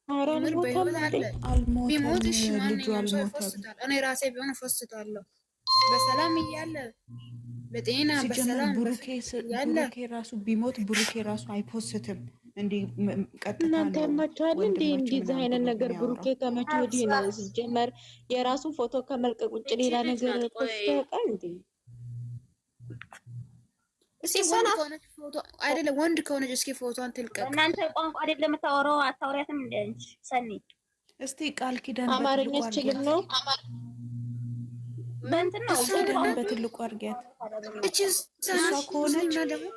ኧረ የምር አልሞተም በህይወት እንዴ? አለ። አልሞተም። ቢሞት እሺ ልጁ ማንኛውም ሰው አልሞተም። ይፎስታል። እኔ ራሴ ቢሆን እፎስታለሁ። በሰላም እያለ በጤና ሲጀመር በሰላም ያለ ብሩኬ ራሱ ቢሞት ብሩኬ ራሱ አይፖስትም። እንዲህ ቀጥታ እናንተ ነው ያማችኋል እንዴ? ወንድማችን እንደዚህ ምናምን አይነት ብሎ ነገር ብሩኬ የሚያወራው። ከመቼ ወዲህ ነው ሲጀመር የራሱ ፎቶ ከመልቀቅ ውጭ እቺ ሌላ ልጅ ነገር ናት። ቆይ ፖስቶ ያውቃል እንዴ? እስኪ ወንድ ከሆነች ፎቶ አይደለም ወንድ ከሆነች እስኪ ፎቶን ትልቀቅ። እናንተ ቋንቋ አይደለም የምታወራው? አታወሪያትም እንደ አንቺ ሰኒ? እስቲ ቃል ኪዳን አማርኛ በትልቁ አትችልም አርጊያት። ነው ምንድን ነው? ቃል ኪዳን በትልቁ አርጊያት። እቺ እሷ ሰናሽ ከሆነች ደግሞ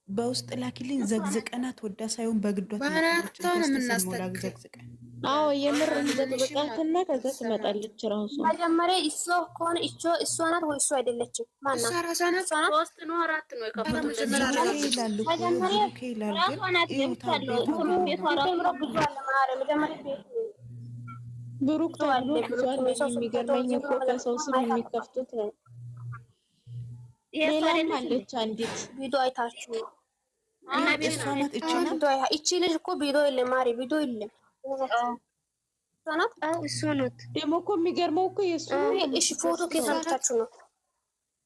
በውስጥ ላኪልኝ። ዘግዝቀናት ወዳ ሳይሆን በግዷ ትመጣለች። በአናቷ ነው ሞላ የምናስተክል። ዘግዝቀን። አዎ የምር ዘቅዝቃትና ከዛ ትመጣለች ራሱ። መጀመሪያ እሷ ከሆነ እሷ ናት ወይ እሷ አይደለችም? እሷ ማናት? ራሷ ናት። ሶስት ነው አራት ነው የከፈቱ እንደዚህ ብሩኬ ይላል እኮ ብሩኬ ይላል፣ ግን ይኸውታ ቤቷ ግቡ ነው። ብዙ አለ ማረ መጀመሪያ ቤት ብሩክ ተብሎ ብዙ አለ። የሚገርመኝ እኮ ከሰው ስም የሚከፍቱት ሌላም አለች አንዲት ቪዲዮ አይታችሁ እና እሷ ናት። እቺ ናት። እቺ ልጅ እኮ ቪዲዮ የለም ማሪ፣ ቪዲዮ የለም። እሷ ናት። እሱ ናት። ደግሞ እኮ የሚገርመው እኮ የእሱ እሺ ፎቶ ከሰምታችሁ ነው?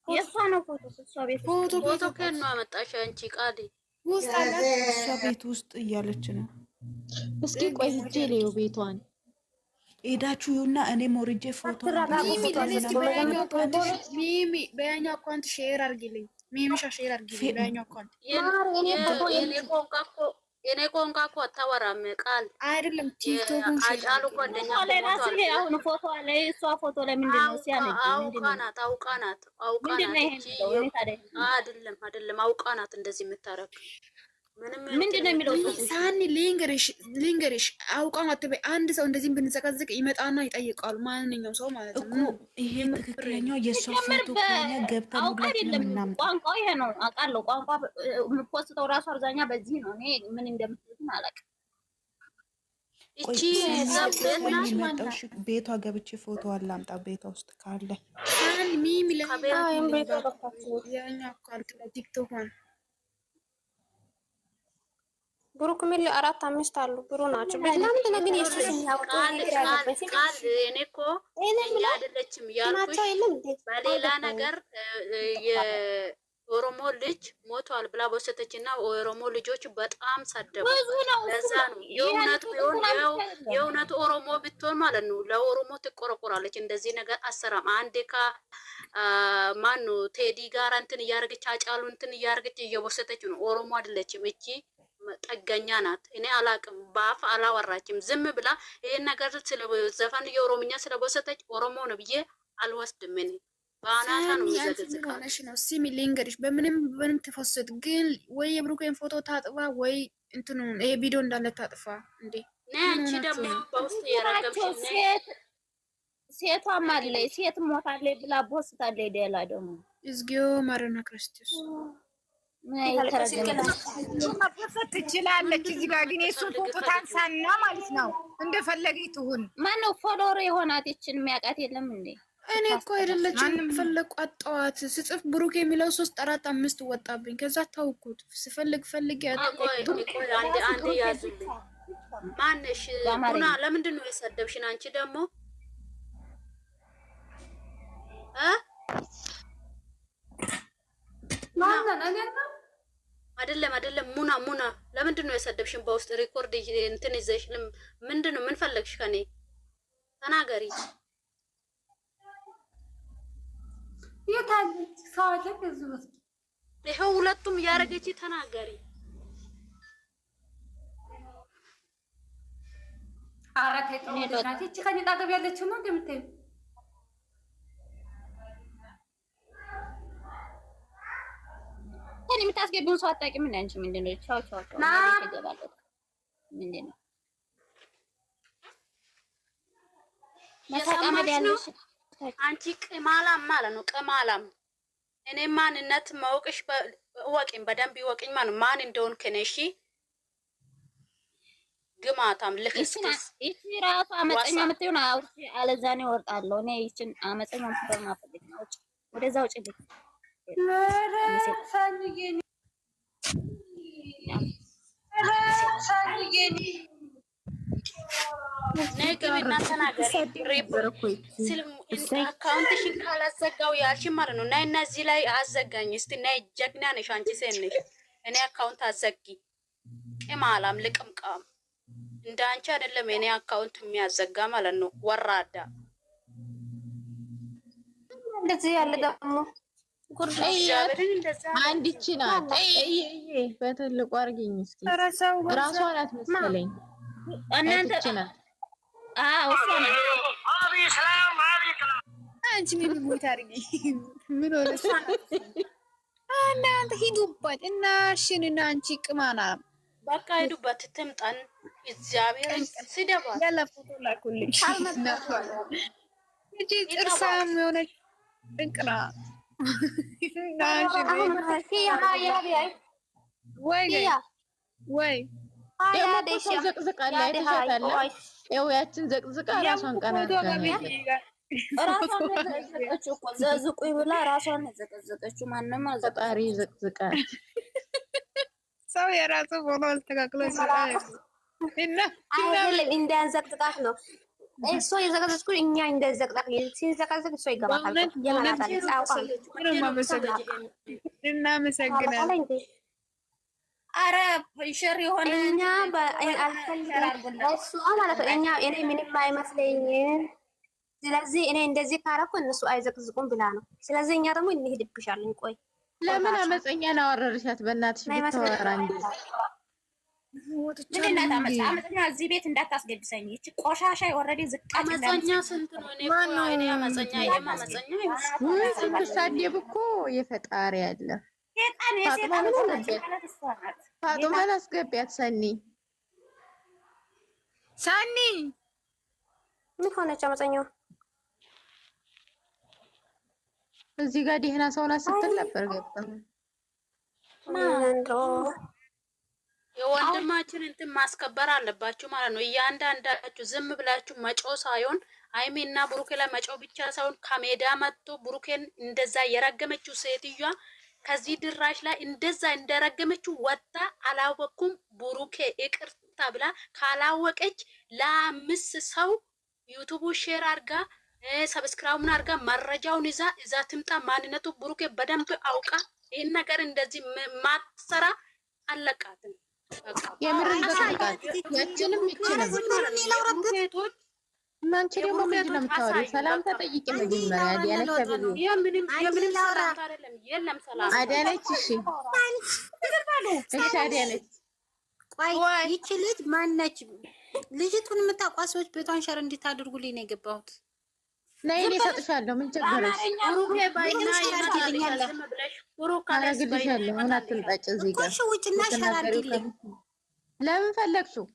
የእሷ ነው ፎቶ። እሷ ቤት ፎቶ ከን ነው አመጣሽ አንቺ ቃል ውስጥ አላት። እሷ ቤት ውስጥ እያለች ነው። እስኪ ቆይ ሂጅ ልየው ቤቷን ሄዳችሁ ይሁና። እኔ ሞርጄ ፎቶ ሚሚ በያኛው አካውንት ሼር አድርጊልኝ። ሚሚሻ ሼር አድርጊልኝ በያኛው አካውንት። የኔ ቋንቋ እኮ አታወራም ቃል አይደለም ቲክቶክን ሼር አጫሉ ጓደኛ አሁን ፎቶ አለ። እሷ ፎቶ ላይ ምንድን ነው ሲያለኝ? ምንድን ነው ይሄ? አይደለም አውቃ ናት እንደዚህ የምታረግ። ምንድን ነው የሚለው? ሳኒ ሊንገርሽ አውቃም አትበይ። አንድ ሰው እንደዚህ ብንዘቀዝቅ ይመጣና ይጠይቃሉ። ማንኛውም ሰው ማለት ነው። ይሄ ትክክለኛው የእሷ ፎቶ ከሆነ ገብተን ሁላችንም እናምጣ። ቋንቋ ይሄ ነው አውቃለሁ። ቋንቋ የምፖስተው ራሱ አብዛኛ በዚህ ነው። እኔ ምን እንደምትሉት አላውቅም። እቺ ቤቷ ገብቼ ፎቶ አላምጣ ቤቷ ውስጥ ካለ ሳኒ ሚሚ ለያኛው አካውንት ቲክቶክን ብሩክ ምን አራት አምስት አሉ ብሩ ናቸው። ለምንድን ነው ግን የሱ ሲያውቁ ቃል እኔ እኮ እኛ አይደለችም ያልኩሽ በሌላ ነገር የኦሮሞ ልጅ ሞቷል ብላ በወሰተችና ኦሮሞ ልጆች በጣም ሰደቡ። ለዛ ነው የእውነት ኦሮሞ ብትሆን ማለት ነው ለኦሮሞ ትቆረቆራለች። እንደዚህ ነገር አሰራም አንዴ ማን ነው ቴዲ ጋር እንትን እያደረገች አጫሉ እንትን እያደረገች እየወሰተች ነው። ኦሮሞ አይደለችም እቺ ጠገኛ ናት። እኔ አላቅም፣ በአፍ አላወራችም። ዝም ብላ ይሄን ነገር ዘፈን የኦሮምኛ ስለበሰተች ኦሮሞ ነው ብዬ አልወስድም። እኔ በአናታ ነው የሚዘገዝቃለሽ ነው። ሲሚ ሊንገርሽ በምንም ትፈስት ግን ወይ የብሩኬን ፎቶ ታጥፋ ወይ እንትኑ ይሄ ቪዲዮ እንዳለ ታጥፋ እንዴ። አንቺ ደግሞ በውስጥ የረገብሽ ሴቷም አለ ሴት ሞታለ ብላ ቦስታለ ዴላ ደግሞ እዝጊዮ ማረና ክርስቶስ መፈት ትችላለች። እዚህ ጋር ግን የእሱን ፎቶ ታንሳና ማለት ነው እንደፈለገ ትሁን። ማነው ፎሎወር የሆናት ይችን የሚያውቃት የለም እንዴ? እኔ እኮ አይደለችም ፈለቁ አጣዋት ስጽፍ ብሩክ የሚለው 3 4 5 ወጣብኝ። ከዛ ታውኩት ስፈልግ አንዴ ያዙልኝ። ማነሽ ቡና ለምንድን ነው የሰደብሽን? አንቺ ደግሞ አይደለም ሙና ለምንድን ነው የሰደብሽን? በውስጥ ሪኮርድ እንትን ይዘሽ ምንድን ነው ምን ፈለግሽ ከኔ? ተናገሪ። ይኸው ሁለቱም እያደረገች ተናገሪ። አራት ናት። ይቺ ከኔ ጣገብ ያለችው ነው እንደምታዩ እኔ የምታስገቢውን ሰው አታውቂም። ምን አንቺ ምንድነው? ቻው ተገባለት ምንድነው መሳቃመድ ያለሽ አንቺ ቅማላም ማለት ነው። ቅማላም እኔ ማንነት ማውቅሽ ወቂኝ በደንብ ይወቅኝ ማን እንደሆንክ ነሽ። ግማታም ልክስክስ እቺ ራሱ አመፀኛ የምትሆን አውጪ አለዛኔ ወርጣለሁ። እኔ ይችን አመፀኛ ምትሆን ማፈልግ ነው። ወደዛ ውጪ ነግቢና ተናገሪ። አካውንትሽን ካላዘጋው ያልሽ ማለት ነው። እና እዚህ ላይ አዘጋኝ እስቲ ናይ ጀግና ነሽ አንቺ ሴት ነሽ። እኔ አካውንት አዘጊ ቅማላም ልቅምቃም እንደ አንቺ አይደለም እኔ አካውንት የሚያዘጋ ማለት ነው። ወራዳ እንደዚህ ያለ ደግሞ አንድ ይቺ ናት። በትልቁ አድርጊኝ እስኪ። ራሷ ናት መሰለኝ። እናንተ አዎ እሷ ናት። አንቺ ምን ቦታ አድርጊ ምን ሆነሽ? እናንተ ሂዱበት እና ሽንና አንቺ ቅማና በቃ ሂዱበት። ትምጣን እግዚአብሔር ሲደባ ያለ ፎቶ ላኩልኝ። እጂ ጥርሳም የሆነች እንቅራ ወይ ያችን ዘቅዝቃ ራሷን ዘቅዝቁኝ ብላ ራሷን ዘቀዘቀችው። ማንም ፈጣሪ ዘቅዝቃል። ሰው የራሱ ሆኖ አልተካክሎ እንዳንዘቅዝቃት ነው እሷ የዘቀዘቅኩ እኛ እንደዘቅዘቅ ሲዘቀዘቅ እሷ ይገባታል። እናመሰግናለን። አረ ሸር የሆነ እኛ እሱ ማለት ነው። እኔ ምንም አይመስለኝም። ስለዚህ እኔ እንደዚህ ካረኩ እነሱ አይዘቅዝቁም ብላ ነው። ስለዚህ እኛ ደግሞ እንሄድብሻለን። ቆይ ለምን አመፀኛን አወረርሻት? በእናትሽ ብትወራ እንዴ ምንነት አመፀኛ እዚህ ቤት እንዳታስገድሰኝ። ይቺ ቆሻሻ የወረደ ዝቃጭ አመፀኛ ስንት ነው? እኔ አመፀኛ አመፀኛ ስትሳደብ እኮ የፈጣሪ ያለ ፋጡማን አስገቢያት። ሰኒ ምን ሆነች? አመፀኛው እዚህ ጋር ደህና ሰውና ስትል ነበር። ገባ የወንድማችን እንትን ማስከበር አለባችሁ ማለት ነው። እያንዳንዳችሁ ዝም ብላችሁ መጮ ሳይሆን ሃይሜና ብሩኬ ላይ መጮ ብቻ ሳይሆን ከሜዳ መጥቶ ብሩኬን እንደዛ የረገመችው ሴትዮዋ ከዚህ ድራሽ ላይ እንደዛ እንደረገመችው ወጣ አላወኩም። ብሩኬ ይቅርታ ብላ ካላወቀች ለአምስት ሰው ዩቲዩብ ሼር አድርጋ ሰብስክራይቡን አድርጋ መረጃውን ይዛ ትምጣ። ማንነቱ ብሩኬ በደንብ አውቃ ይህን ነገር እንደዚህ ማሰራ አለቃትም። የምር እንደተቃት ያችንም ይችላል። እናንቺ ደግሞ ምንድን ነው የምታወሪው? ሰላም ተጠይቂ መጀመሪያ። አዲያነች ተብሎ የምንም ሰላም አይደለም። የለም ሰላም አዲያነች። እሺ አዲያነች። ቆይ ይቺ ልጅ ማነች? ልጅቱን የምታውቋት ሰዎች ቤቷን ሸር እንድታደርጉልኝ ነው የገባሁት። ነይ እኔ እሰጥሻለሁ። ምን ቸገረሽ? ብሩኬ ባይና አረግልሻለሁ። ምን አትንጣጭ እዚህ ጋር እሺ ውጭና ሸር አድርጊልኝ። ለምን ፈለግሽው?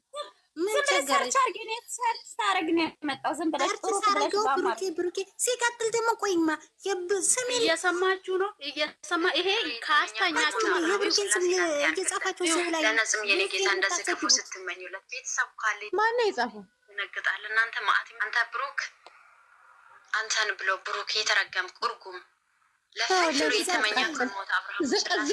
ምን ቸገረሽ? ብሩኬ ሲቀጥል ደግሞ ቆይማ ስሜን እየሰማችሁ ነው። ይሄ ካስተኛችሁ የብሩኬን ስም እየጻፋችሁ ሰው ላይ ማነው የጻፈው? ይነግጣል። እናንተ ማአት አንተ ብሩክ አንተን ብሎ ብሩክ የተረገም ቁርጉም ለፍቅር የተመኘው ሞት አብርሃም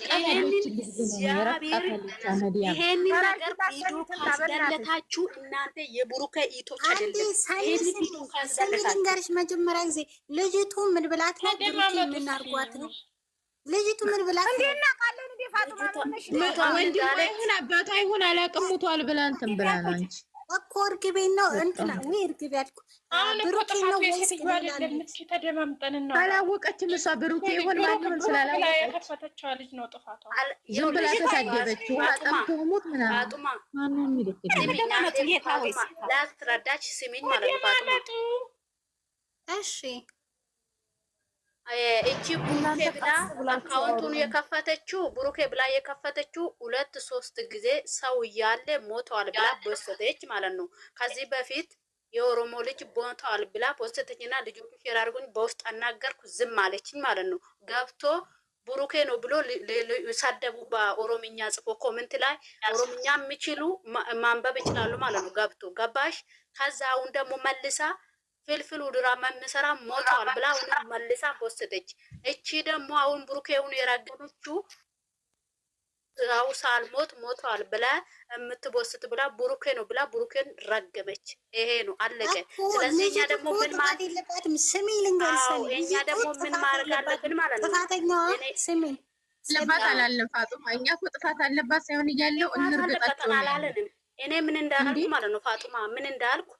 ይሄን ነገር ቪዲዮ ካስደለታችሁ እናንተ የብሩክ ኢቶች አይደለም። ይሄን ቪዲዮ ካስደለታችሁ መጀመሪያ ጊዜ ልጅቱ ምን ብላት ነው? ብሩክ ምን አርጓት ነው? ልጅቱ ምን ብላት ነው? እንዴና ቃለን እንዴ ፋጡማ ነሽ ወንድሟ ይሁን አባቷ ይሁን አላውቅም። ሞቷል ብላ እንትን ብላ ነው እንጂ እኮ እርግቤ ነው እንትና ወይ እርግቤ ያልኩ ብሩኬ ነው ወይስ ተደማምጠንና አላወቀችም። እሷ ብሩኬ ይሁን ማንም ስላላወቀች የከፈተችው ልጅ ነው ጥፋቷ። ዝም ብላ ተሳደበችው። አጠምቶ ሞት ምናምን ፋጡማ ማንም ይልክ ላስረዳች ስሚኝ ማለት ነው ፋጡማ። እሺ እቺ ብሩኬ ብላ አካውንቱን የከፈተችው ብሩኬ ብላ የከፈተችው 2-3 ጊዜ ሰው እያለ ሞተዋል ብላ ፖስተች ማለት ነው። ከዚህ በፊት የኦሮሞ ልጅ ሞተዋል ብላ ፖስተችና ልጆቹ ሼር አድርጉኝ በውስጥ አናገርኩ ዝም አለችኝ ማለት ነው። ገብቶ ብሩኬ ነው ብሎ ሰደቡ በኦሮምኛ ጽፎ ኮሜንት ላይ ኦሮምኛ የሚችሉ ማንበብ ይችላሉ ማለት ነው። ገብቶ ገባሽ? ከዛ አሁን ደግሞ መልሳ ፍልፍሉ ድራማ የምሰራ ሞቷል ብላ አሁን መልሳ ፖስተች። እቺ ደግሞ አሁን ብሩኬውን የራገመችው ያው ሳልሞት ሞቷል ብላ የምትቦስት ብላ ብሩኬ ነው ብላ ብሩኬን ረገመች። ይሄ ነው አለቀ። ስለዚህ እኛ ደግሞ ምን ማለት እኛ ደግሞ ምን ማድረግ አለብን ማለት ነው? ጥፋተኛዋ ስሚ ለባት አላለም ፋጡማ። እኛ እኮ ጥፋት አለባት ሳይሆን እያለው እንርገጣቸው አላለንም። እኔ ምን እንዳልኩ ማለት ነው ፋጡማ ምን እንዳልኩ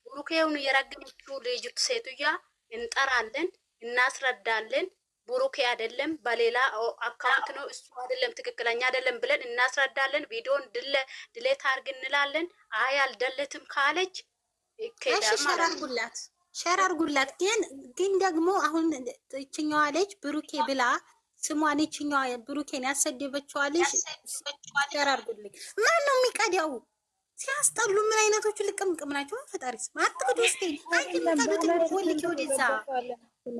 ብሩኬውን የረገመችው ልጅቱ ሴትዮዋ እንጠራለን፣ እናስረዳለን። ብሩኬ አይደለም በሌላ አካውንት ነው እሱ አይደለም ትክክለኛ አይደለም ብለን እናስረዳለን። ቪዲዮን ድሌት አድርግ እንላለን። አይ አልደለትም ካለች ሸር አድርጉላት። ግን ደግሞ አሁን እችኛዋ ልጅ ብሩኬ ብላ ስሟን እችኛዋ ብሩኬን ያሰደበችዋ ልጅ ሸር አድርጉልኝ። ማን ነው የሚቀዳው? ሲያስጠሉ ምን አይነቶቹ ልቅምቅም ናቸው። ፈጣሪ ስም አትቅዱ። እስቲ ወልኪ ወደዛ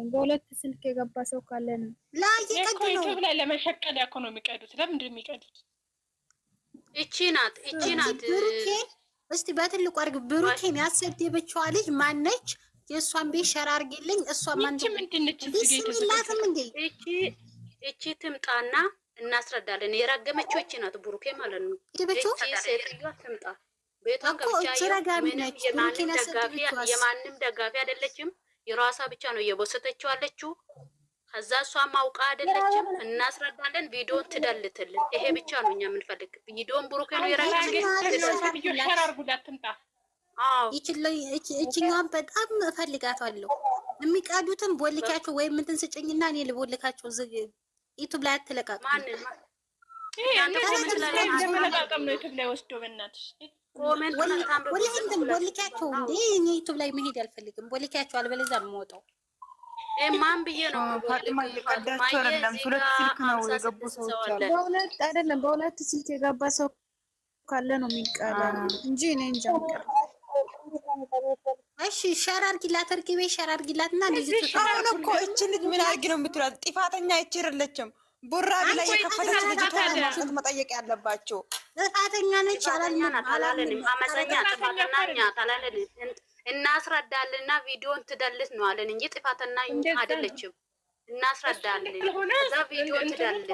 በሁለት ስልክ የገባ ሰው ካለ ነው ላይ ይቀዱ ነው። ዩቲዩብ ላይ ለመሸቀል ያኮ ነው የሚቀዱት። ለምንድን ነው የሚቀዱት? እቺ ናት ብሩኬ። እስቲ በትልቁ አድርግ። ብሩኬን ያሰደበችዋ ልጅ ማነች? የእሷን ቤት ሸር አድርጊልኝ። እሷ ምንድነች? ቢስሚላትም እንዴ እቺ ትምጣና እናስረዳለን። የረገመችው እቺ ናት ብሩኬ ማለት ነው። እቺ ሴትዮዋ ትምጣ። ቤቷን ገብቻ የማንም ደጋፊ አይደለችም። የራሷ ብቻ ነው እየቦሰተችው አለችው። ከዛ እሷ ማውቃ አይደለችም። እናስረዳለን። ቪዲዮን ትደልትልን። ይሄ ብቻ ነው እኛ የምንፈልግ። ቪዲዮን ብሩኬ ነው ይችኛዋን በጣም እፈልጋታለሁ። የሚቀዱትን ቦልካቸው ወይም እንትን ስጭኝና እኔ ልቦልካቸው። ዩቱብ ላይ አትለቃቁ። ቦልካቸው እንዴ እኔ ዩቱብ ላይ መሄድ አልፈልግም። ቦልካቸው አልበለዚያ ነው የምወጣው። ማን ብዬ ነው ፋጡማ እየቀዳቸው አይደለም። ሁለት ስልክ ነው የገቡ ሰዎች አሉ። በሁለት አይደለም በሁለት ስልክ የገባ ሰው ካለ ነው የሚቀዳ እንጂ እኔ እንጃ። እሺ ሸር አድርጊላት፣ እርግቤ ሸር አድርጊላትና ልጅቱ አሁን እኮ እቺ ልጅ ምን አድርጊ ነው የምትላት? ጥፋተኛ እቺ አይደለችም። ቡራ ብላ የከፈተች ልጅቷ ነው መጠየቅ ያለባቸው። ጥፋተኛ ነች አላለንም። አመፀኛ ጥፋተኛ አላለንም። እናስረዳልና ቪዲዮን ትደልት ነው አለን እንጂ ጥፋተኛ አይደለችም። እናስረዳለን። ከዛ ቪዲዮን ትደልት።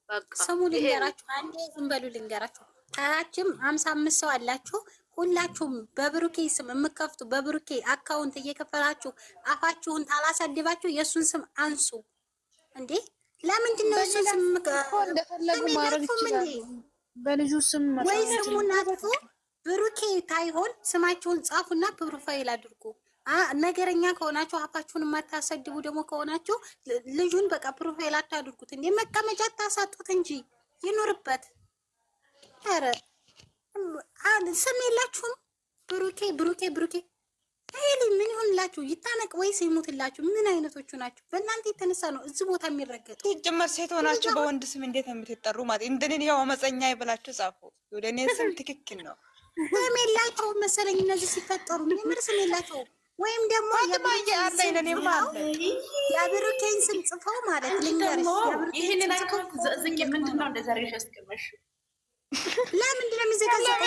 በቃ ስሙ ልንገራችሁ፣ አንዴ ዝም በሉ ልንገራችሁ። ታችም 55 ሰው አላችሁ። ሁላችሁም በብሩኬ ስም የምከፍቱ በብሩኬ አካውንት እየከፈላችሁ አፋችሁን ታላሳድባችሁ የሱን ስም አንሱ እንዴ! ለምንድን ነው እሱን ስም እንደፈለጉ ማድረግ ይችላል? በልጁ ስም ወይ ስሙን አጥፉ። ብሩኬ ታይሆን ስማችሁን ጻፉና ፕሮፋይል አድርጉ። ነገረኛ ከሆናችሁ አፋችሁን የማታሰድቡ ደግሞ ከሆናችሁ ልጁን በቃ ፕሮፋይል አታድርጉት እንዴ! መቀመጫ ታሳጡት እንጂ ይኖርበት። ኧረ ስም የላችሁም። ብሩኬ አይሊ ምን ይሆንላችሁ? ይታነቅ ወይስ ይሙትላችሁ? ምን አይነቶቹ ናችሁ? በእናንተ የተነሳ ነው እዚህ ቦታ የሚረገጡ። ሲጀመር ሴት ሆናችሁ በወንድ ስም እንዴት የምትጠሩ ማለት እንደኔ ያው አመፀኛ ይብላችሁ ጻፉ። ወደኔ ስም ትክክል ነው። ስም የላቸውም መሰለኝ እነዚህ ሲፈጠሩ ምንም ስም የላቸውም። ወይም ደግሞ የብሩኬን ስም ጽፈው ማለት ልንገርሽ፣ ይሄንን አይኮን ዘዝቂ ምንድነው እንደዛሬሽ ያስቀመሽ? ለምንድን ነው የሚዘጋዘቀው?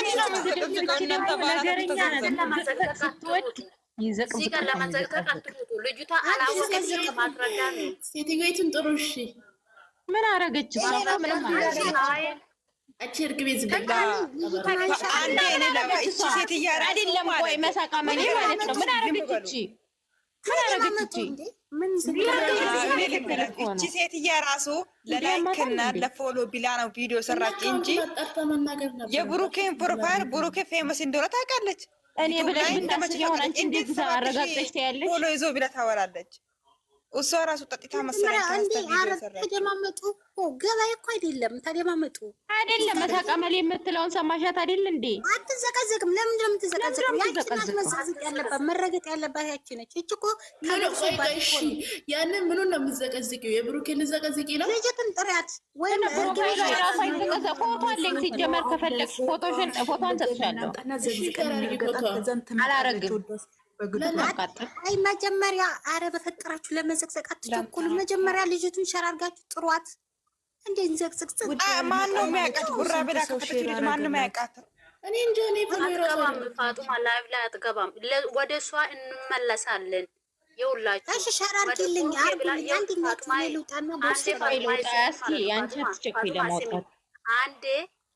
ሴትዮይቱን ጥሩ። እሺ ምን አረገች? አይደለም ቆይ መሳቃመኔ ማለት ነው። ምን አረገች? እቺ ሴትያ ራሱ ለላይክና ለፎሎ ቢላ ነው ቪዲዮ ሰራች እንጂ የብሩኬን ፕሮፋይል ብሩኬ ፌመስ እንደሆነ ታውቃለች። እኔ ብለሽ ብታስቢ ሆነ አንቺ እንዴት አረጋግጠሽ ታያለሽ? ፎሎ ይዞ ቢላ ታወራለች። እሷ ራሱ ጠጥታ መሰለኝ ተደማመጡ። ገበያ እኮ አይደለም ተደማመጡ። አይደለም መሳቀመል የምትለውን ሰማሻት አይደል እንዴ? አትዘቀዘቅም። ለምንድን ነው የምትዘቀዘቅም? ያቺ ናት መዘቀዘቅ ያለባት መረገጥ ያለባት ያቺ ነች። እቺ እኮ ያንን ምኑን ነው የምትዘቀዝቂው? የብሩኬን ልዘቀዝቂ ነው? ልጅቱን ጥሪያት ወይም ፎቶ አለኝ ሲጀመር ከፈለግሽ ፎቶን ሰጥሻለሁ። አላረግም አይ መጀመሪያ አረ በፈጠራችሁ ለመዘቅዘቅ አትቸኩሉ። መጀመሪያ ልጅቱን ሸራርጋችሁ ጥሯት። እንዴ እንዘቅዘቅ ማን ነው የሚያውቃት? ቡራ ብላ ከፈተች ልጅ ማን ነው የሚያውቃት? እኔ እንጃ። እኔ ፋጡማ ላይቭ ላይ አትገባም። ወደ እሷ እንመለሳለን። የሁላችሁ እሺ ሸራርኪልኝ አርጉልኝ አንድኛት ለውጣና ቦስ ለውጣ እስኪ አንቺ አትቸኩይ ለማውጣት አንዴ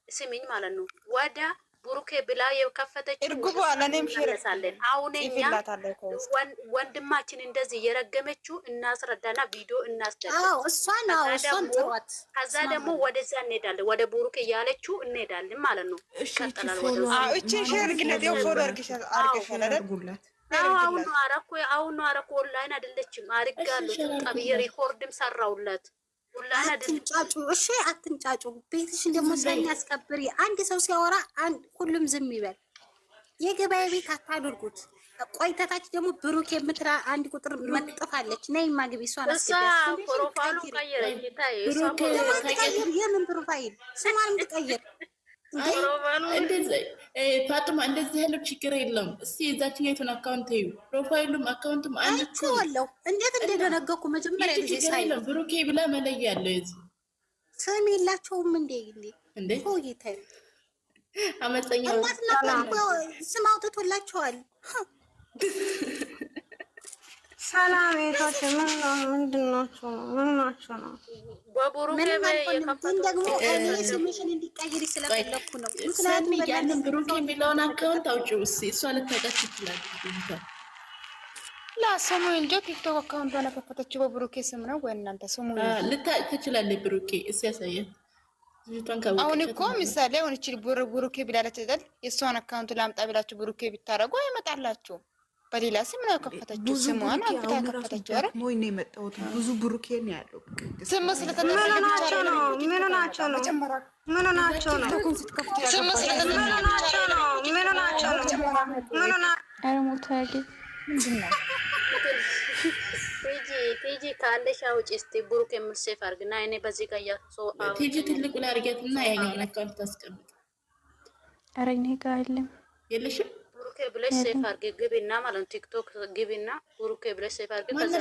ስሚኝ ማለት ነው ወደ ቡሩኬ ብላ የከፈተች እርግቡ አለንም ሸረሳለን አሁንኛ ወንድማችን እንደዚህ የረገመችው እናስረዳና ቪዲዮ እናስደርግ አዎ እሷን ጥሯት ከዛ ደግሞ ወደዛ እንሄዳለን ወደ ቡሩኬ ያለችው እንሄዳለን ማለት ነው ይቀጥላል ወደዛ እቺ ሸርግለት ፎሎ አርግሻል አይደል አሁን ነው አረኩ ኦንላይን አይደለችም አርጋለሁ ጠብዬ ሪኮርድም ሰራውላት ኦንላይን አትንጫጩ እሺ አትንጫጩ ቤትሽን ደግሞ ስለሚያስከብሪ አንድ ሰው ሲያወራ አንድ ሁሉም ዝም ይበል የገበያ ቤት አታድርጉት ቆይታታች ደግሞ ብሩክ የምትራ አንድ ቁጥር መጥፋለች ነይ ማግቢ እሷን አስገባሽ ፕሮፋይሉ ቀየረች ታይ የምን ፕሮፋይል ስሟን ትቀይር እንደዚህ ፋጥማ እንደዚህ ያለው ችግር የለም። እስቲ የዛችኛይቱን አካውንት እዩ። ፕሮፋይሉም አካውንቱም አንድ ነው። እንዴት እንደደነገኩ መጀመሪያ ጊዜ ሳይለም ብሩኬ ብላ መለያ ያለው እዚህ ስም የላቸውም እንዴ ሆይታይ አመፀኛ ስም አውጥቶላቸዋል። ሰላም ቤቶች ምንድን ናቸው? ምን ናቸው ነው? ግን ደግሞ እኔ ስምሽን እንዲቀይሪ ስለፈለኩ ነው። ምክንያቱም ያንን ብሩክ የሚለውን አካውንት አውጪው እስኪ እሷ ልታውቃት ትችላለች። ላሰሙ እንጂ ቲክቶክ አካውንቷን ከፈተችው በብሩኬ ስም ነው ወይ እናንተ ስሙ ልታውቅ ትችላለች። ብሩኬ እስኪ ያሳያት። አሁን እኮ ምሳሌ አሁን እቺ ብሩኬ ብላለች አይደል? የእሷን አካውንት ላምጣ ብላችሁ ብሩኬ ቢታረጉ አይመጣላችሁ። በሌላ ስም ነው የከፈተችው። ስሟን አምጥታ የከፈተችው። ኧረ ሞይ ነው የመጣሁት። ብዙ ብሩኬ ነው ያለው። ስም ስለተነገረ ብቻ ነው። ምን ናቸው ነው? ምን ናቸው ነው? ስም ስለተነገረ ብቻ ነው። ምን ናቸው ነው? ምን ናቸው? አረሞታጌ ምንድነው? ቲጂ ካለሽ አውጪ እስቲ ብሩክ የምትሴፍ አድርግና እኔ በዚህ ጋር ያሶ ቲጂ ትልቁ ላይ አድርጊያትና ያኛውን አካውንት ታስቀምጥ። ኧረ እኔ ጋር የለም የለሽም ብሩክ ብለሽ ሴፍ አድርጊ ግቢና ማለት ነው ቲክቶክ ግቢና ብሩክ ብለሽ ሴፍ አድርጊ ከዛ